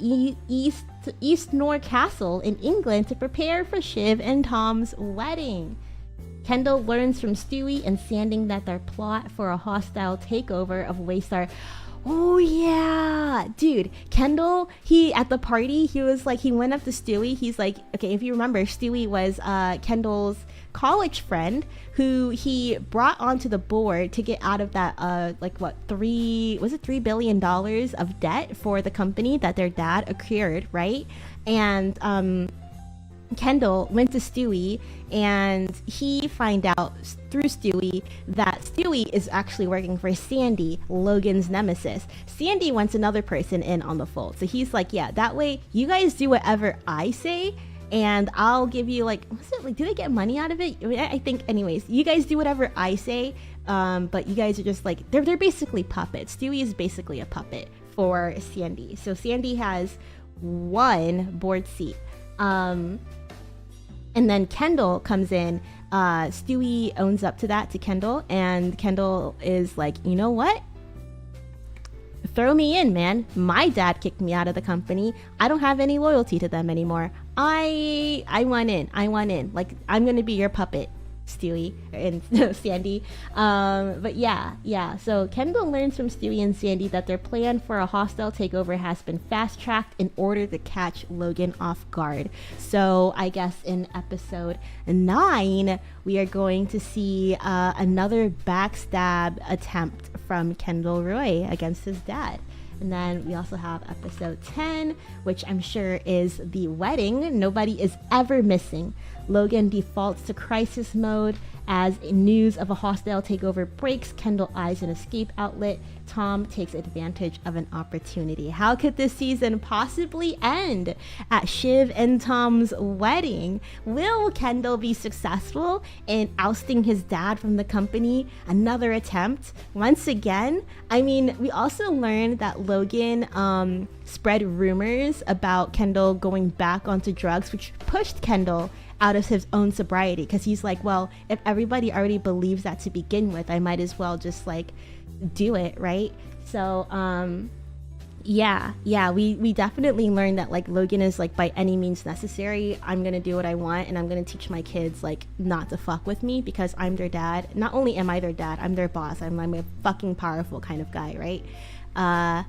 [SPEAKER 1] Eastnor Castle in England to prepare for Shiv and Tom's wedding. Kendall learns from Stewie and Sanding that their plot for a hostile takeover of Waystar. Oh yeah, dude, Kendall, at the party, he was like, he went up to Stewie, he's like, okay, if you remember, Stewie was Kendall's college friend who he brought onto the board to get out of that $3 billion of debt for the company that their dad acquired, right? And Kendall went to Stewie, and he find out through Stewie that Stewie is actually working for Sandy, Logan's nemesis. Sandy wants another person in on the fold, so he's like, yeah, that way you guys do whatever I say, and I'll give you like, what's it like? Do they get money out of it? I think, anyways, you guys do whatever I say, but you guys are just like, they're basically puppets. Stewie is basically a puppet for Sandy. So Sandy has one board seat. And then Kendall comes in. Stewie owns up to that to Kendall, and Kendall is like, you know what? Throw me in, man. My dad kicked me out of the company. I don't have any loyalty to them anymore. I want in. I want in. Like, I'm gonna be your puppet, Stewie and Sandy. But yeah. So Kendall learns from Stewie and Sandy that their plan for a hostile takeover has been fast-tracked in order to catch Logan off guard. So I guess in episode 9, we are going to see another backstab attempt from Kendall Roy against his dad. And then we also have episode 10, which I'm sure is the wedding nobody is ever missing. Logan defaults to crisis mode as news of a hostile takeover breaks. Kendall eyes an escape outlet. Tom takes advantage of an opportunity. How could this season possibly end at Shiv and Tom's wedding? Will Kendall be successful in ousting his dad from the company? Another attempt once again. I mean, we also learned that Logan spread rumors about Kendall going back onto drugs, which pushed Kendall out of his own sobriety, because he's like, well, if everybody already believes that to begin with, I might as well just like do it, right? So we definitely learned that like Logan is like, by any means necessary, I'm gonna do what I want, and I'm gonna teach my kids like not to fuck with me, because I'm their dad. Not only am I their dad, I'm their boss. I'm a fucking powerful kind of guy, right? Yeah.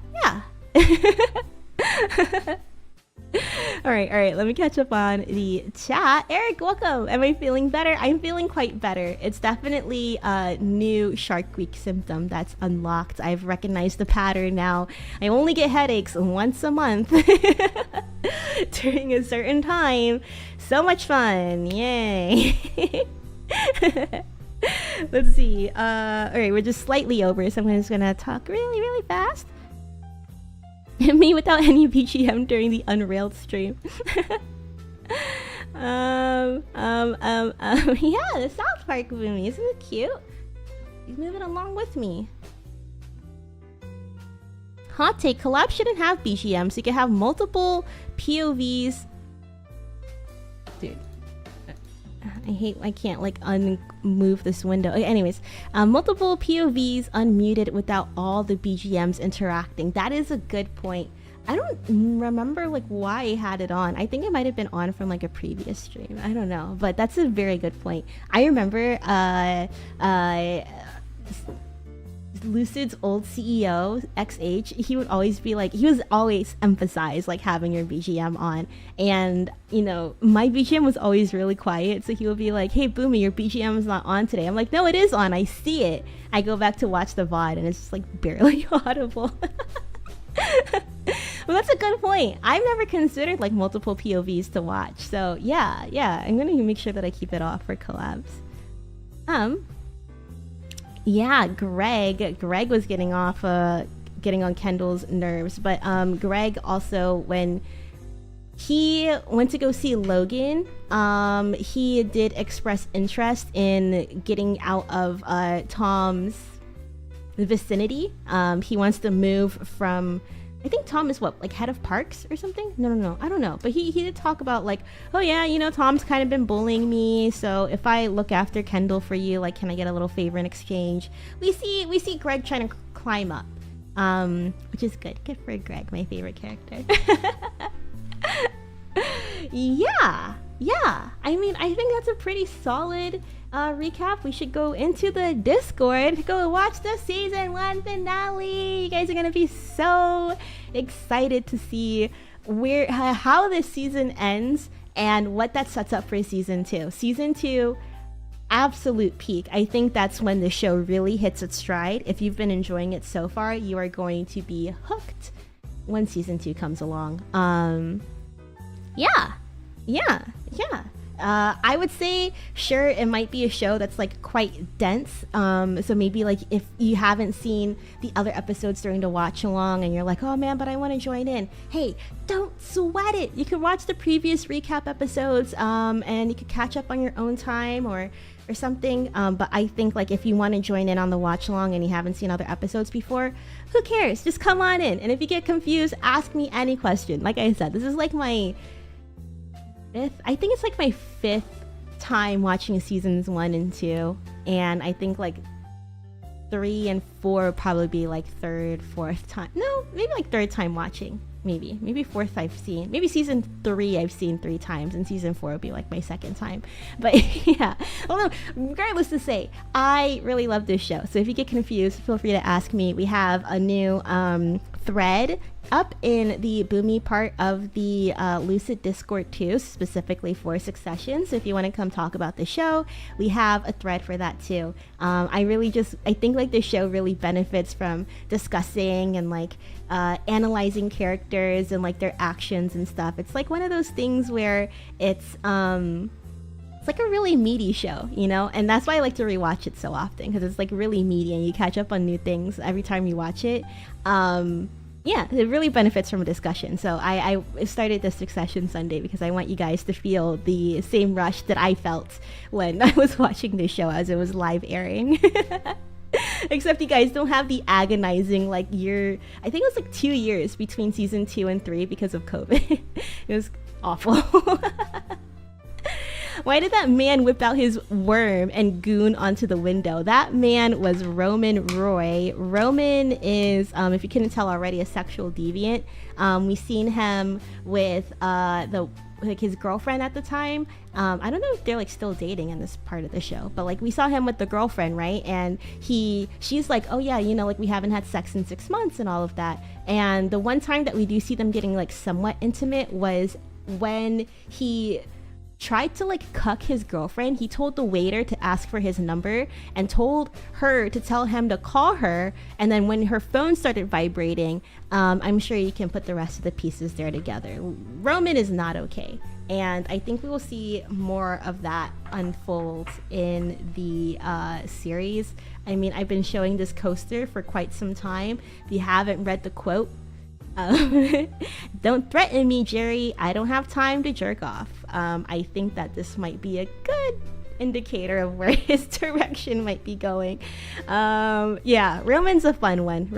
[SPEAKER 1] All right, let me catch up on the chat. Eric, welcome. Am I feeling better? I'm feeling quite better. It's definitely a new Shark Week symptom that's unlocked. I've recognized the pattern now. I only get headaches once a month during a certain time. So much fun. Yay. Let's see. All right, we're just slightly over, so I'm just gonna talk really fast. Me without any BGM during the Unrailed stream. Yeah, the South Park Boomi, isn't it cute? He's moving along with me. Hot take: collab shouldn't have BGM, so you can have multiple POVs. Dude, I can't like move this window. Okay, anyways, multiple POVs unmuted without all the BGMs interacting. That is a good point. I don't remember like why I had it on. I think it might have been on from like a previous stream. I don't know, but that's a very good point. I remember Lucid's old CEO, XH, he would always be like, he was always emphasized like having your BGM on, and you know, my BGM was always really quiet, so he would be like, hey Boomi, your BGM is not on today. I'm like, no, it is on, I see it. I go back to watch the VOD and it's just like barely audible. Well, that's a good point. I've never considered like multiple POVs to watch, so yeah, I'm gonna make sure that I keep it off for collabs. Yeah, Greg was getting on Kendall's nerves, but Greg also, when he went to go see Logan, he did express interest in getting out of Tom's vicinity. He wants to move from, I think Tom is what, like head of parks or something? No, I don't know. But he did talk about like, oh yeah, you know, Tom's kind of been bullying me, so if I look after Kendall for you, like, can I get a little favor in exchange? We see Greg trying to climb up, which is good for Greg, my favorite character. yeah, I mean, I think that's a pretty solid recap. We should go into the Discord, go watch the season 1 finale. You guys are gonna be so excited to see how this season ends and what that sets up for season 2. Season 2, absolute peak. I think that's when the show really hits its stride. If you've been enjoying it so far, you are going to be hooked when season 2 comes along. Yeah, Yeah, yeah. I would say, sure, it might be a show that's like quite dense. So maybe like if you haven't seen the other episodes during the watch along and you're like, oh man, but I want to join in. Hey, don't sweat it. You can watch the previous recap episodes, and you can catch up on your own time or something. But I think like if you want to join in on the watch along and you haven't seen other episodes before, who cares? Just come on in. And if you get confused, ask me any question. Like I said, this is like my I think it's like my 5th time watching seasons 1 and 2, and I think like 3 and 4 would probably be like 3rd, 4th time. No, maybe like 3rd time watching. Maybe 4th I've seen. Maybe season 3 I've seen 3 times, and season 4 would be like my 2nd time. But yeah, although regardless to say, I really love this show. So if you get confused, feel free to ask me. We have a new thread up in the Boomi part of the Lucid Discord too, specifically for Succession. So if you want to come talk about the show, we have a thread for that too. I think like the show really benefits from discussing and like analyzing characters and like their actions and stuff. It's like one of those things where it's like a really meaty show, you know? And that's why I like to rewatch it so often, because it's like really meaty and you catch up on new things every time you watch it. Yeah, it really benefits from a discussion. So I started the Succession Sunday because I want you guys to feel the same rush that I felt when I was watching this show as it was live airing. Except you guys don't have the agonizing like year. I think it was like 2 years between season 2 and 3 because of COVID. It was awful. Why did that man whip out his worm and goon onto the window? That man was Roman Roy. Roman is, if you couldn't tell already, a sexual deviant. We've seen him with his girlfriend at the time. I don't know if they're like still dating in this part of the show, but like we saw him with the girlfriend, right? And she's like, oh yeah, you know, like we haven't had sex in 6 months and all of that. And the one time that we do see them getting like somewhat intimate was when he tried to like cuck his girlfriend. He told the waiter to ask for his number and told her to tell him to call her, and then when her phone started vibrating, I'm sure you can put the rest of the pieces there together. Roman is not okay, and I think we will see more of that unfold in the series. I mean, I've been showing this coaster for quite some time. If you haven't read the quote, don't threaten me, Jerry. I don't have time to jerk off. I think that this might be a good indicator of where his direction might be going. Yeah, Roman's a fun one.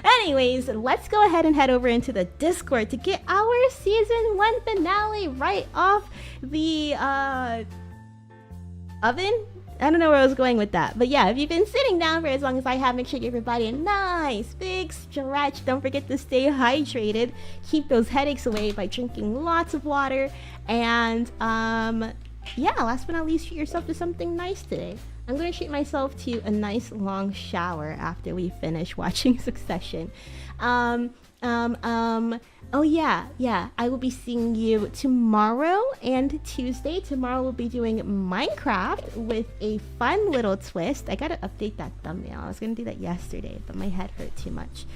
[SPEAKER 1] Anyways, let's go ahead and head over into the Discord to get our season 1 finale right off the oven. I don't know where I was going with that. But yeah, if you've been sitting down for as long as I have, make sure you give your body a nice big stretch. Don't forget to stay hydrated. Keep those headaches away by drinking lots of water. And yeah, last but not least, treat yourself to something nice today. I'm going to treat myself to a nice long shower after we finish watching Succession. Oh yeah, I will be seeing you tomorrow and Tuesday. Tomorrow we'll be doing Minecraft with a fun little twist. I gotta update that thumbnail. I was gonna do that yesterday, but my head hurt too much.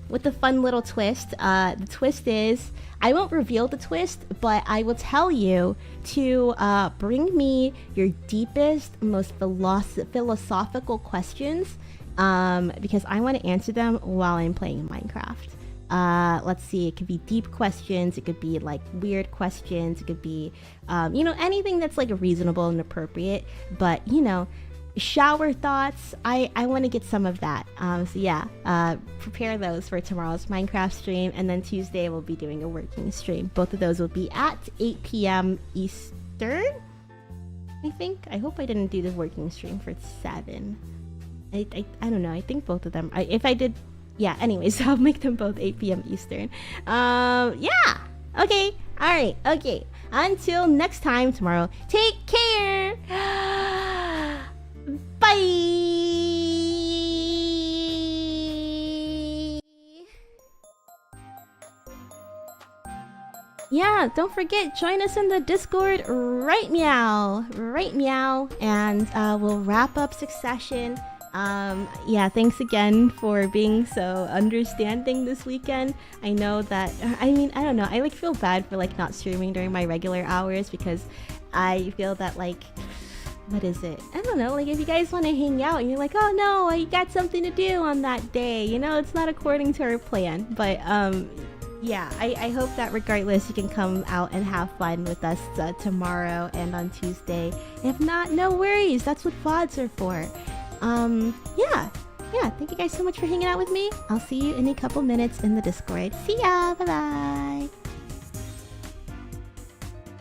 [SPEAKER 1] With the fun little twist, the twist is, I won't reveal the twist, but I will tell you to bring me your deepest, most philosophical questions, because I want to answer them while I'm playing Minecraft. Let's see, it could be deep questions, it could be like weird questions, it could be, you know, anything that's like reasonable and appropriate, but you know, shower thoughts, I want to get some of that. So yeah, prepare those for tomorrow's Minecraft stream, and then Tuesday we'll be doing a working stream. Both of those will be at 8 p.m. Eastern, I think. I hope I didn't do the working stream for 7. I don't know, I think both of them, if I did, yeah, anyways, I'll make them both 8 p.m. Eastern. Yeah, okay, alright, okay, until next time tomorrow, take care. Bye. Yeah, don't forget, join us in the Discord right meow, and we'll wrap up Succession Yeah, thanks again for being so understanding this weekend. I know that, I mean, I don't know, I like feel bad for like not streaming during my regular hours because I feel that like, what is it? I don't know, like if you guys want to hang out and you're like, oh no, I got something to do on that day, you know, it's not according to our plan. But yeah, I hope that regardless you can come out and have fun with us tomorrow and on Tuesday. If not, no worries, that's what VODs are for. Yeah, thank you guys so much for hanging out with me. I'll see you in a couple minutes in the Discord. See ya, bye bye.